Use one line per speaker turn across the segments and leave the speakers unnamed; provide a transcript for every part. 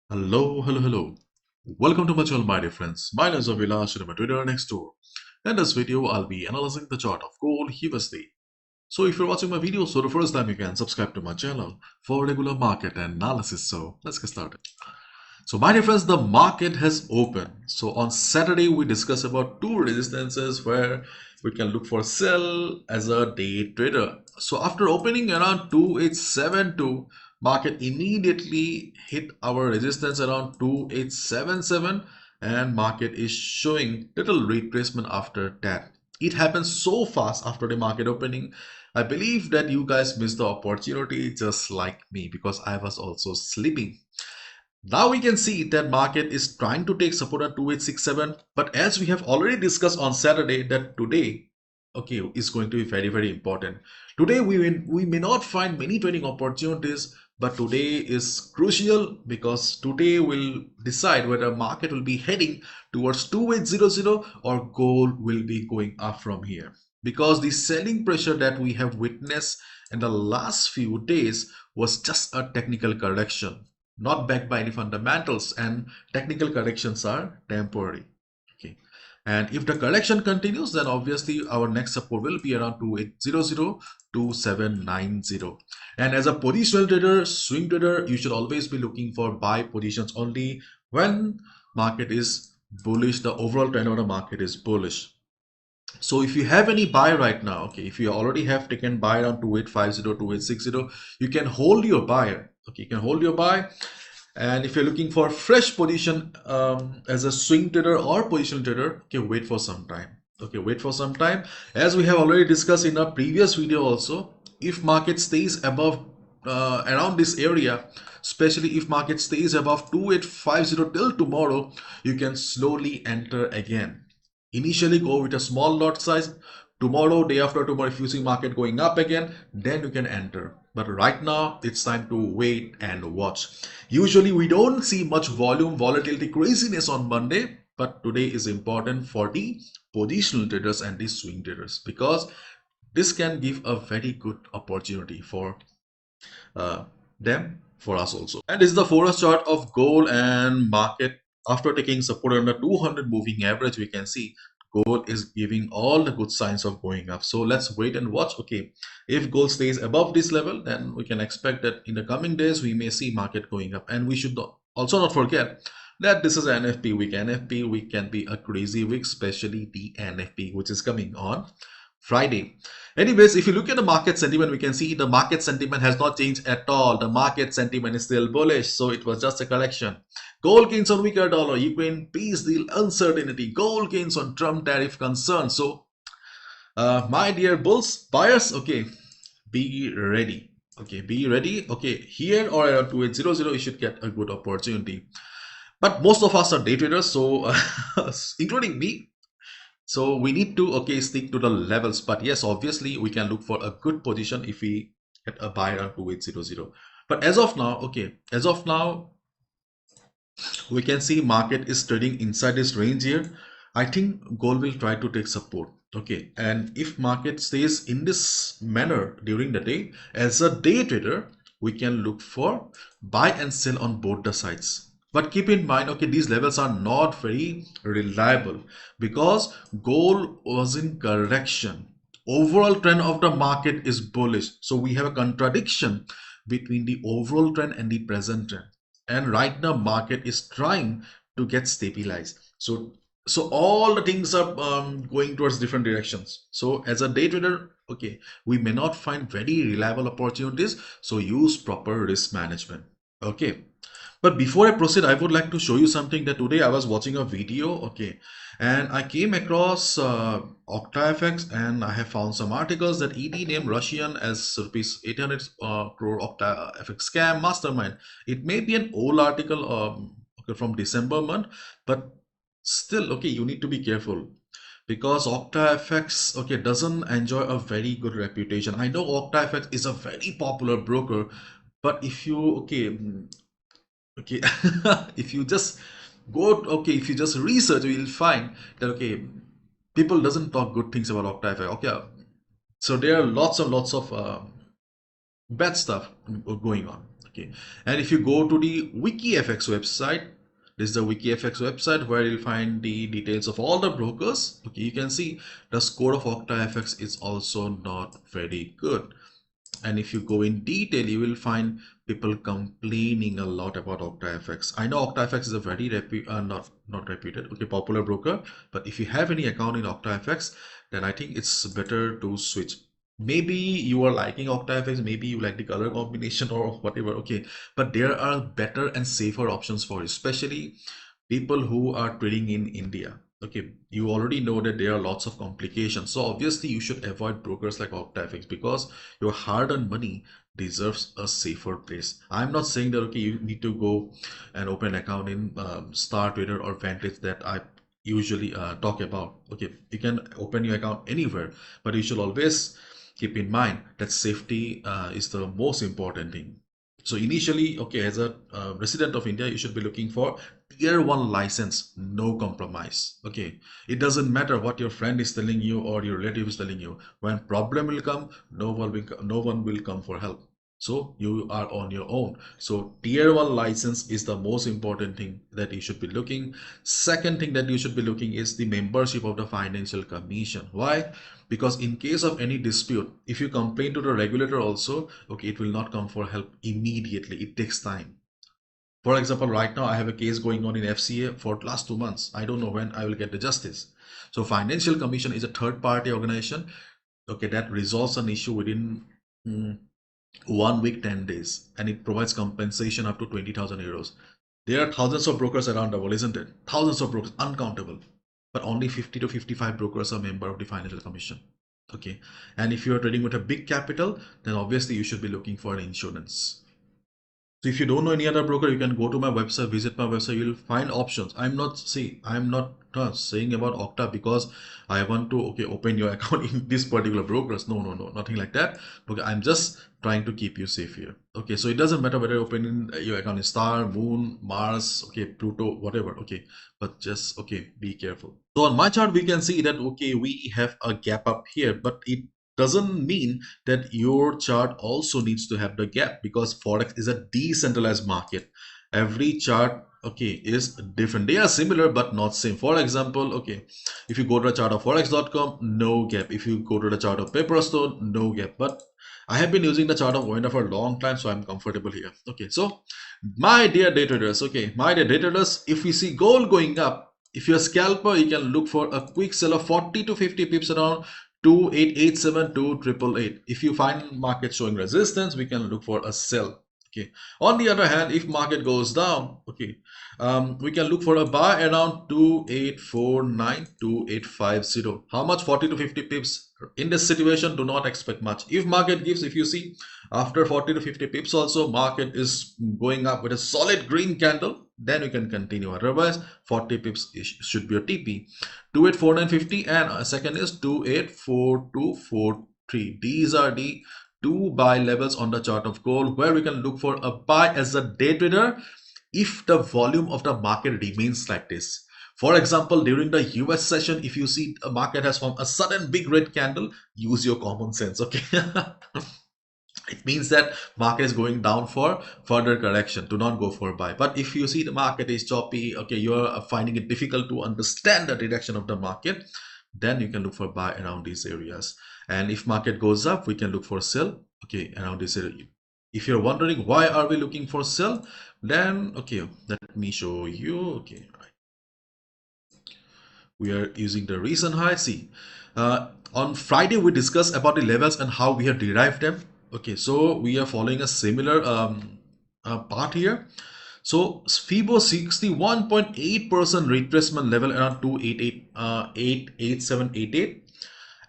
Hello. Welcome to my channel, my dear friends. My name is Avilash and I'm a trader next door. In this video, I'll be analyzing the chart of gold USD. So if you're watching my videos for the first time, you can subscribe to my channel for regular market analysis. So let's get started. So my dear friends, the market has opened. So on Saturday, we discussed about two resistances where we can look for sell as a day trader. So after opening around 2872, market immediately hit our resistance around 2877 and market is showing little retracement after that. It happened so fast after the market opening. I believe that you guys missed the opportunity just like me because I was also sleeping. Now we can see that market is trying to take support at 2867, but as we have already discussed on Saturday that today, okay, is going to be very important. Today we may not find many trading opportunities, but today is crucial because today will decide whether market will be heading towards 2800 or gold will be going up from here. Because the selling pressure that we have witnessed in the last few days was just a technical correction, not backed by any fundamentals, and technical corrections are temporary. Okay, and if the correction continues, then obviously our next support will be around 2800 to 790. And as a positional trader, swing trader, you should always be looking for buy positions only when market is bullish, the overall trend of the market is bullish. So if you have any buy right now, okay, if you already have taken buy around 2850, 2860, you can hold your buy. Okay, you can hold your buy. And if you're looking for fresh position as a swing trader or position trader, okay, wait for some time. Okay, wait for some time. As we have already discussed in our previous video also, if market stays above around this area, especially if market stays above 2850 till tomorrow, you can slowly enter again. Initially go with a small lot size. Tomorrow, day after tomorrow, if you see market going up again, then you can enter. But right now, it's time to wait and watch. Usually, we don't see much volume, volatility, craziness on Monday, but today is important for the positional traders and the swing traders because this can give a very good opportunity for them, for us also. And this is the Forex chart of gold and market. After taking support on the 200 moving average, we can see gold is giving all the good signs of going up. So let's wait and watch. Okay, if gold stays above this level, then we can expect that in the coming days we may see market going up. And we should also not forget that this is NFP week. NFP week can be a crazy week, especially the NFP which is coming on Friday. Anyways, if you look at the market sentiment, we can see the market sentiment has not changed at all. The market sentiment is still bullish, so it was just a correction. Gold gains on weaker dollar, Ukraine peace deal uncertainty, gold gains on Trump tariff concerns. So, my dear bulls, buyers, okay, be ready. Okay, be ready. Okay, here or around 2800, you should get a good opportunity. But most of us are day traders, so including me. So we need to, okay, stick to the levels. But yes, obviously we can look for a good position if we get a buy around 2800. But as of now, okay, as of now, we can see market is trading inside this range here. I think gold will try to take support. Okay, and if market stays in this manner during the day, as a day trader, we can look for buy and sell on both the sides. But keep in mind, okay, these levels are not very reliable because gold was in correction. Overall trend of the market is bullish. So we have a contradiction between the overall trend and the present trend. And right now market is trying to get stabilized. So all the things are going towards different directions. So as a day trader, okay, we may not find very reliable opportunities, so use proper risk management. Okay, but before I proceed, I would like to show you something. That today I was watching a video, okay, and I came across OctaFX, and I have found some articles that ED named Russian as rupees 800 crore OctaFX scam mastermind. It may be an old article okay, from December month, but still, okay, you need to be careful because OctaFX, okay, doesn't enjoy a very good reputation. I know OctaFX is a very popular broker, but if you, okay, if you just go, okay, if you just research, you will find that, okay, people doesn't talk good things about OctaFX. Okay, so there are lots and lots of bad stuff going on. Okay, and if you go to the WikiFX website, this is the WikiFX website where you'll find the details of all the brokers. Okay, you can see the score of OctaFX is also not very good. And if you go in detail, you will find people complaining a lot about OctaFX. I know OctaFX is a very not reputed, okay, popular broker, but if you have any account in OctaFX, then I think it's better to switch. Maybe you are liking OctaFX, maybe you like the color combination or whatever, okay, but there are better and safer options for you, especially people who are trading in India. Okay, you already know that there are lots of complications. So obviously you should avoid brokers like OctaFX because your hard-earned money deserves a safer place. I'm not saying that okay, you need to go and open an account in Star Trader or Vantage that I usually talk about. Okay, you can open your account anywhere, but you should always keep in mind that safety is the most important thing. So initially, okay, as a resident of India, you should be looking for tier 1 license, no compromise. Okay, it doesn't matter what your friend is telling you or your relative is telling you. When problem will come, no one will come for help. So you are on your own. So tier 1 license is the most important thing that you should be looking. Second thing that you should be looking is the membership of the Financial Commission. Why? Because in case of any dispute, if you complain to the regulator also, okay, it will not come for help immediately. It takes time. For example, right now I have a case going on in FCA for last 2 months. I don't know when I will get the justice. So Financial Commission is a third party organization, okay, that resolves an issue within 1 week, 10 days, and it provides compensation up to 20,000 euros. There are thousands of brokers around the world, isn't it? Thousands of brokers, uncountable. But only 50 to 55 brokers are member of the Financial Commission. Okay. And if you are trading with a big capital, then obviously you should be looking for an insurance. So if you don't know any other broker, you can go to my website, visit my website, you'll find options. I'm not saying about Okta because I want to, okay, open your account in this particular brokers. No, no, no, nothing like that. Okay, I'm just trying to keep you safe here. Okay, so it doesn't matter whether you're opening your account in Star, Moon, Mars, okay, Pluto, whatever, okay, but just, okay, be careful. So on my chart, we can see that, okay, we have a gap up here, but it doesn't mean that your chart also needs to have the gap because Forex is a decentralized market. Every chart, okay, is different. They are similar but not same. For example, okay, if you go to the chart of forex.com, no gap. If you go to the chart of Paperstone, no gap. But I have been using the chart of Winner for a long time, so I'm comfortable here. Okay, so my dear day traders, okay, my dear day traders, if we see gold going up, if you're a scalper, you can look for a quick sell of 40 to 50 pips around 2887 to 888. If you find market showing resistance, we can look for a sell. Okay. On the other hand, if market goes down, okay, we can look for a buy around 2849, 2850. How much? 40 to 50 pips. In this situation, do not expect much. If market gives, if you see, after 40 to 50 pips also, market is going up with a solid green candle, then you can continue. Otherwise, 40 pips should be your TP. 284950 and second is 284243. These are the two buy levels on the chart of gold where we can look for a buy as a day trader if the volume of the market remains like this. For example, during the US session, if you see a market has formed a sudden big red candle, use your common sense, okay? It means that market is going down for further correction. Do not go for buy. But if you see the market is choppy, okay, you are finding it difficult to understand the direction of the market, then you can look for buy around these areas. And if market goes up, we can look for sell, okay, around this area. If you're wondering why are we looking for sell, then okay, let me show you. Okay, we are using the recent high. See, on Friday we discussed about the levels and how we have derived them. Okay, so we are following a similar part here. So FIBO 61.8% retracement level around 288 88788,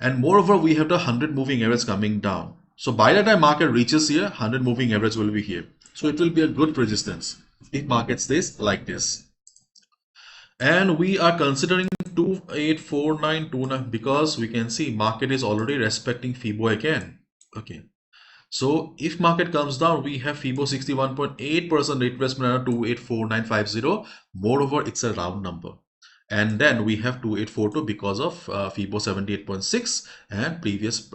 and moreover we have the 100 moving average coming down. So by the time market reaches here, 100 moving average will be here. So it will be a good resistance if market stays like this. And we are considering 284929 because we can see market is already respecting FIBO again. Okay, so if market comes down, we have FIBO 61.8% retracement around 284950. Moreover, it's a round number. And then we have 2842 because of FIBO 78.6 and previous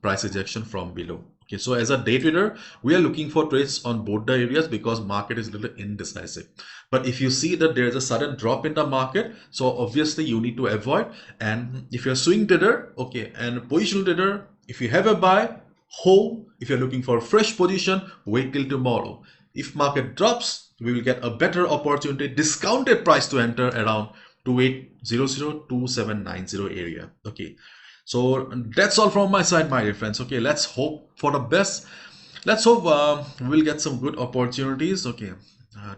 price ejection from below. Okay, so as a day trader, we are looking for trades on both the areas because market is a little indecisive. But if you see that there's a sudden drop in the market, so obviously you need to avoid. And if you're a swing trader, okay, and positional trader, if you have a buy, hold. If you're looking for a fresh position, wait till tomorrow. If market drops, we will get a better opportunity, discounted price to enter around 2800 2790 area. Okay, so that's all from my side, my dear friends. Okay, let's hope for the best. Let's hope we'll get some good opportunities. Okay,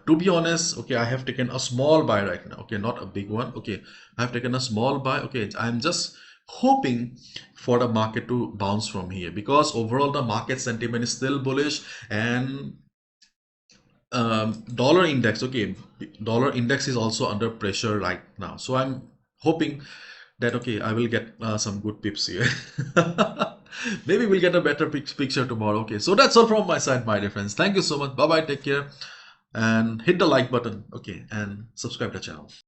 to be honest, okay, I have taken a small buy right now. Okay, not a big one. Okay, I have taken a small buy. Okay, I'm just hoping for the market to bounce from here because overall the market sentiment is still bullish, and dollar index, okay, dollar index is also under pressure right now. So I'm hoping that, okay, I will get some good pips here. Maybe we'll get a better picture tomorrow. Okay, so that's all from my side, my dear friends. Thank you so much. Bye bye, take care, and hit the like button, okay, and subscribe to the channel.